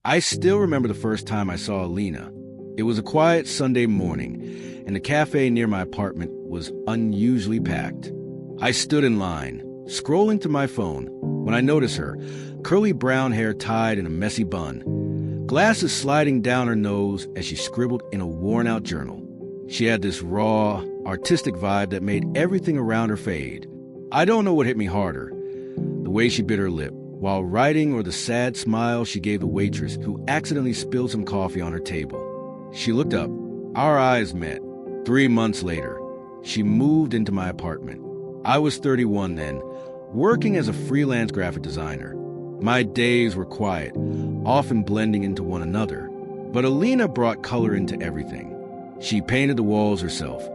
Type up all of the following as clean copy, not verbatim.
I still remember the first time I saw Alina. It was a quiet Sunday morning, and the cafe near my apartment was unusually packed. I stood in line, scrolling through my phone, when I noticed her, curly brown hair tied in a messy bun, glasses sliding down her nose as she scribbled in a worn-out journal. She had this raw, artistic vibe that made everything around her fade. I don't know what hit me harder, the way she bit her lip while writing or the sad smile she gave the waitress who accidentally spilled some coffee on her table. She looked up. Our eyes met. 3 months later, she moved into my apartment. I was 31 then, working as a freelance graphic designer. My days were quiet, often blending into one another. But Alina brought color into everything. She painted the walls herself,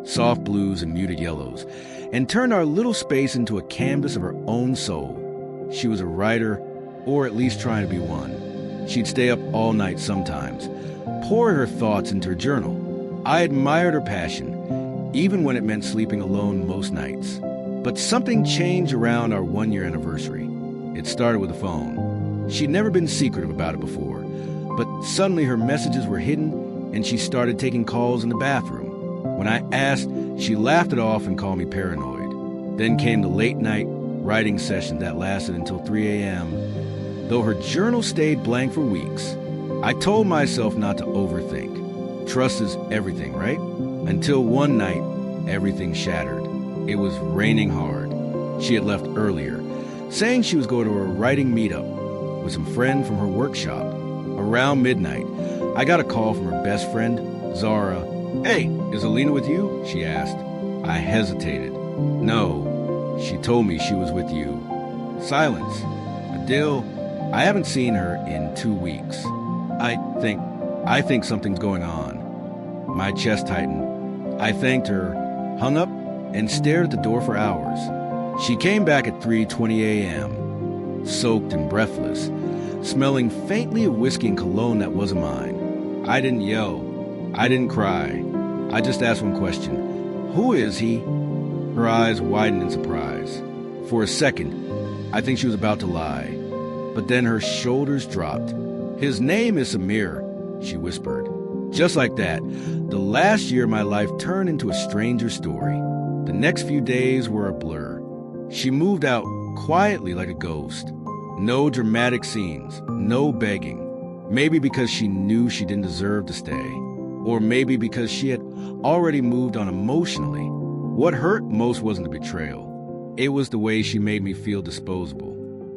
soft blues and muted yellows, and turned our little space into a canvas of her own soul. She was a writer, or at least trying to be one. She'd stay up all night sometimes, pour her thoughts into her journal. I admired her passion, even when it meant sleeping alone most nights. But something changed around our 1-year anniversary. It started with a phone. She'd never been secretive about it before, but suddenly her messages were hidden, and she started taking calls in the bathroom. When I asked, she laughed it off and called me paranoid. Then came the late-night writing session that lasted until 3 a.m. Though her journal stayed blank for weeks, I told myself not to overthink. Trust is everything, right? Until one night, everything shattered. It was raining hard. She had left earlier, saying she was going to a writing meetup with some friend from her workshop. Around midnight, I got a call from her best friend, Zara. "Hey, is Alina with you?" she asked. I hesitated. "No." She told me she was with you. Silence. Adele, I haven't seen her in 2 weeks. I think something's going on. My chest tightened. I thanked her, hung up, and stared at the door for hours. She came back at 3:20 a.m., soaked and breathless, smelling faintly of whiskey and cologne that wasn't mine. I didn't yell. I didn't cry. I just asked one question. "Who is he?" Her eyes widened in surprise. For a second, I think she was about to lie. But then her shoulders dropped. "His name is Samir," she whispered. Just like that, the last year my life turned into a stranger story. The next few days were a blur. She moved out quietly like a ghost. No dramatic scenes, no begging. Maybe because she knew she didn't deserve to stay. Or maybe because she had already moved on emotionally. What hurt most wasn't the betrayal. It was the way she made me feel disposable.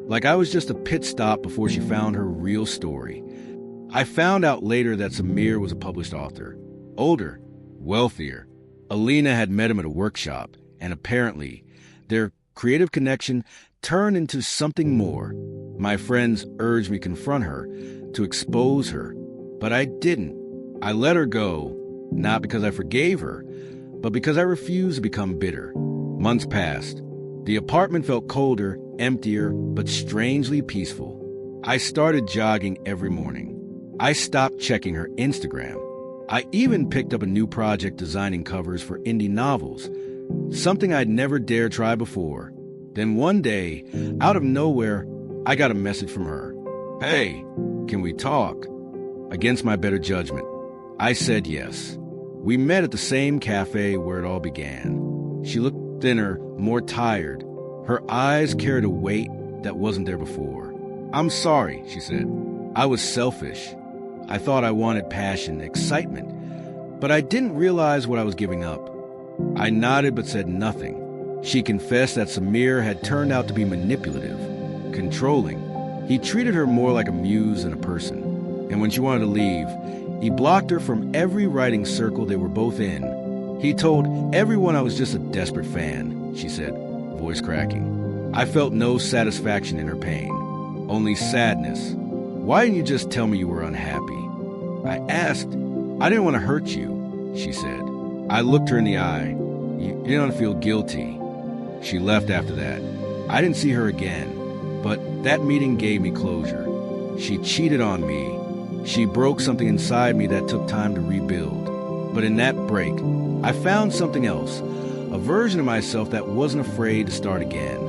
Like I was just a pit stop before she found her real story. I found out later that Samir was a published author. Older, wealthier. Alina had met him at a workshop, and apparently, their creative connection turned into something more. My friends urged me to confront her, to expose her, but I didn't. I let her go, not because I forgave her, but because I refused to become bitter. Months passed. The apartment felt colder, emptier, but strangely peaceful. I started jogging every morning. I stopped checking her Instagram. I even picked up a new project designing covers for indie novels, something I'd never dared try before. Then one day, out of nowhere, I got a message from her. "Hey, can we talk?" Against my better judgment, I said yes. We met at the same cafe where it all began. She looked thinner, more tired. Her eyes carried a weight that wasn't there before. "I'm sorry," she said. "I was selfish. I thought I wanted passion, excitement, but I didn't realize what I was giving up." I nodded but said nothing. She confessed that Samir had turned out to be manipulative, controlling. He treated her more like a muse than a person. And when she wanted to leave, he blocked her from every writing circle they were both in. He told everyone I was just a desperate fan, she said, voice cracking. I felt no satisfaction in her pain, only sadness. "Why didn't you just tell me you were unhappy?" I asked. "I didn't want to hurt you," she said. I looked her in the eye. You don't feel guilty." She left after that. I didn't see her again, but that meeting gave me closure. She cheated on me. She broke something inside me that took time to rebuild. But in that break, I found something else, a version of myself that wasn't afraid to start again.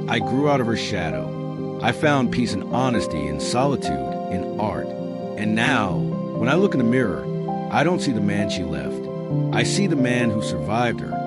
I grew out of her shadow. I found peace in honesty, in solitude, in art. And now, when I look in the mirror, I don't see the man she left. I see the man who survived her.